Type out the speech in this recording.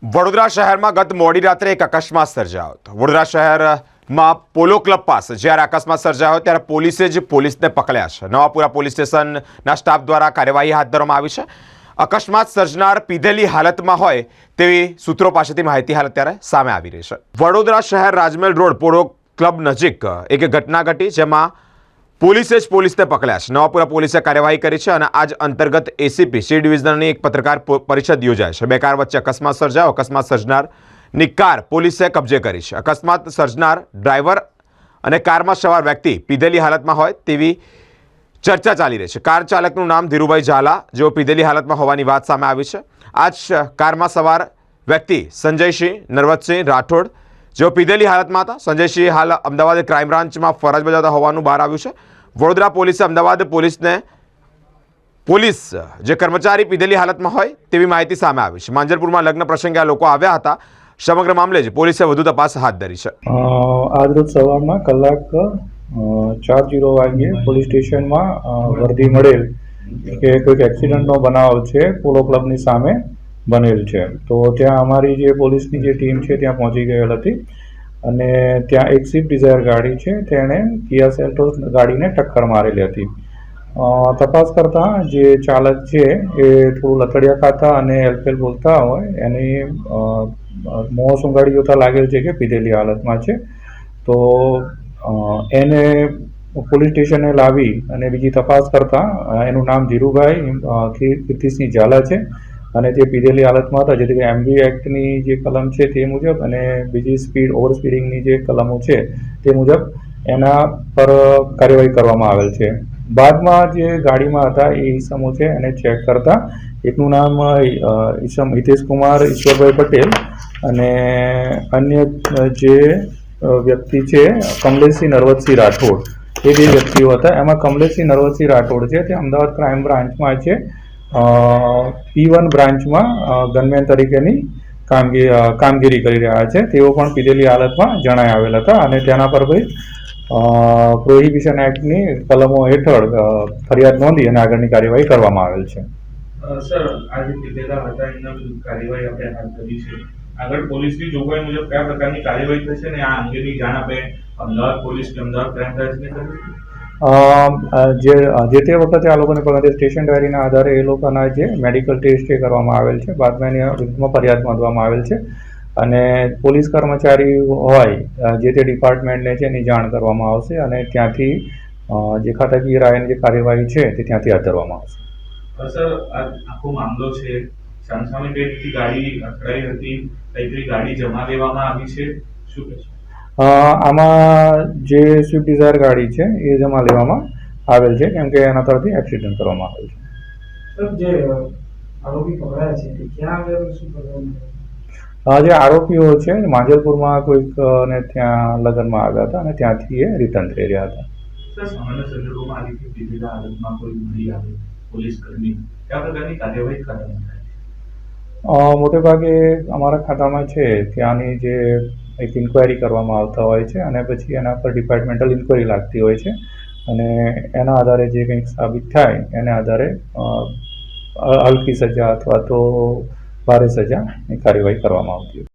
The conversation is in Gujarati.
વડોદરા શહેરમાં ગત મોડી રાત્રે એક અકસ્માત સર્જાયો હતો। વડોદરા શહેરમાં પોલો ક્લબ પાસે જ્યારે અકસ્માત સર્જાયો ત્યારે પોલીસે જ પોલીસને પકડ્યા છે। નવાપુરા પોલીસ સ્ટેશનના સ્ટાફ દ્વારા કાર્યવાહી હાથ ધરવામાં આવી છે। અકસ્માત સર્જનાર પીધેલી હાલતમાં હોય તેવી સૂત્રો પાસેથી માહિતી હાલ અત્યારે સામે આવી રહી છે। વડોદરા શહેર રાજમહેલ રોડ પોલો ક્લબ નજીક એક ઘટના ઘટી જેમાં પોલીસે જ પોલીસને પકડ્યા છે। નવાપુરા પોલીસે કાર્યવાહી કરી છે અને આજ અંતર્ગત એસીપી સી ડિવિઝનની એક પત્રકાર પરિષદ યોજાઈ છે। બે કાર વચ્ચે અકસ્માત સર્જાયો। અકસ્માત સર્જનારની કાર પોલીસે કબજે કરી છે। અકસ્માત સર્જનાર ડ્રાઈવર અને કારમાં સવાર વ્યક્તિ પીધેલી હાલતમાં હોય તેવી ચર્ચા ચાલી રહી છે। કાર ચાલકનું નામ ધીરુભાઈ ઝાલા જેઓ પીધેલી હાલતમાં હોવાની વાત સામે આવી છે। આ જ કારમાં સવાર વ્યક્તિ સંજયસિંહ નરવતસિંહ રાઠોડ જેઓ પીધેલી હાલતમાં હતા। સંજયસિંહ હાલ અમદાવાદ ક્રાઇમ બ્રાન્ચમાં ફરજ બજાવતા હોવાનું બહાર આવ્યું છે। વડોદરા પોલીસે અમદાવાદ પોલીસ જે કર્મચારી પીધેલી હાલતમાં હોય તેવી માહિતી સામે આવી છે। માંજલપુરમાં લગ્ન પ્રસંગે આ લોકો આવ્યા હતા। સમગ્ર મામલે જ પોલીસે વધુ તપાસ હાથ ધરી છે। આજરોજ સવારમાં કલાક 4:00 વાગ્યે પોલીસ સ્ટેશનમાં વર્દી મળેલ કે કોઈક એક્સિડન્ટનો બનાવ છે પોલો ક્લબની સામે બનેલ છે। તો ત્યાં અમારી જે પોલીસની જે ટીમ છે ત્યાં પહોંચી ગયેલ હતી અને ત્યાં એક સ્વિફ્ટ ડિઝાયર ગાડી છે તેણે કિયા સેલ્ટોસ ગાડીને ટક્કર મારેલી હતી। તપાસ કરતાં જે ચાલક છે એ થોડું લથડિયા ખાતા અને હેલફેલ બોલતા હોય એની મોં સુંઘાડી જોતા લાગેલ છે કે પીધેલી હાલતમાં છે। તો એને પોલીસ સ્ટેશને લાવી અને બીજી તપાસ કરતાં એનું નામ ધીરુભાઈ કીર્તિસિંહ ઝાલા છે અને તે પીધેલી હાલતમાં હતા, જેથી એમવી એક્ટની જે કલમ છે તે મુજબ અને બીજી ઓવર સ્પીડિંગની જે કલમો છે તે મુજબ એના પર કાર્યવાહી કરવામાં આવેલ છે। બાદમાં જે ગાડીમાં હતા એ ઈસમો છે એને ચેક કરતા એકનું નામ ઈસમ હિતેશ કુમાર ઈશ્વરભાઈ પટેલ અને અન્ય જે વ્યક્તિ છે કમલેશસિંહ નરવતસિંહ રાઠોડ, એ બે વ્યક્તિઓ હતા। એમાં કમલેશસિંહ નરવતસિંહ રાઠોડ છે તે અમદાવાદ ક્રાઇમ બ્રાન્ચમાં છે, P1 બ્રાન્ચમાં ગનમેન તરીકેની કામગીરી કરી રહ્યા છે। તેઓ પણ પીધેલી હાલતમાં જણાઈ આવેલ હતા અને તેના પર ભાઈ પ્રોહિબિશન એક્ટની કલમો હેઠળ ફરિયાદ નોંધી અને આગળની કાર્યવાહી કરવામાં આવેલ છે। સર, આજે પીધેલા હતા એના કાર્યવાહી આપણે હાથ ધરી છે। આગળ પોલીસની જોગવાઈ મુજબ કયા પ્રકારની કાર્યવાહી થશે ને આ અંગેની જાણ આપણે અમદાવાદ પોલીસ કે અમદાવાદ ક્રાઇમ બ્રાન્ચને કરી? જે તે વખતે આ લોકોને પકડે સ્ટેશન ડાયરીના આધારે એ લોકોના જે મેડિકલ ટેસ્ટ એ કરવામાં આવેલ છે। બાદમાં એની વિરુદ્ધમાં ફરિયાદ નોંધવામાં આવેલ છે અને પોલીસ કર્મચારી હોય જે તે ડિપાર્ટમેન્ટને છે એની જાણ કરવામાં આવશે અને ત્યાંથી જે ખાતાકીય રાયની જે કાર્યવાહી છે તે ત્યાંથી હાથ ધરવામાં આવશે। સર, આ આખો મામલો છે સામસામે બે રીતે ગાડી અથડાઈ હતી, કઈ ગાડી જમા લેવામાં આવી છે, શું કહેશો? આમાં જે સ્વિફ્ટ ડિઝાયર ગાડી છે એ જમા લેવામાં આવેલ છે કેમ કે એના તરફથી એક્સિડન્ટ કરવામાં આવેલ છે। સર, જે આરોપી પકડાયા છે તે ક્યાં આગળ શું કરવાનું? જે આરોપીઓ છે માંજલપુરમાં કોઈક ને ત્યાં લગ્નમાં આવ્યા હતા અને ત્યાંથી એ રિટર્ન થઈ રહ્યા હતા। સર, સામાન્ય સંજોગોમાં આ રીતે પીધેલા હાલતમાં કોઈ મળી આવે પોલીસ કર્મી, કયા પ્રકારની કાર્યવાહી કરવામાં થાય? મોટે ભાગે અમારા ખાતામાં છે ત્યાંની જે એક ઇન્ક્વાયરી કરવામાં આવતા હોય છે અને પછી એના પર ડિપાર્ટમેન્ટલ ઇન્ક્વાયરી લાગતી હોય છે અને એના આધારે જે કંઈક સાબિત થાય એના આધારે હલકી સજા અથવા તો ભારે સજાની કાર્યવાહી કરવામાં આવતી હોય છે।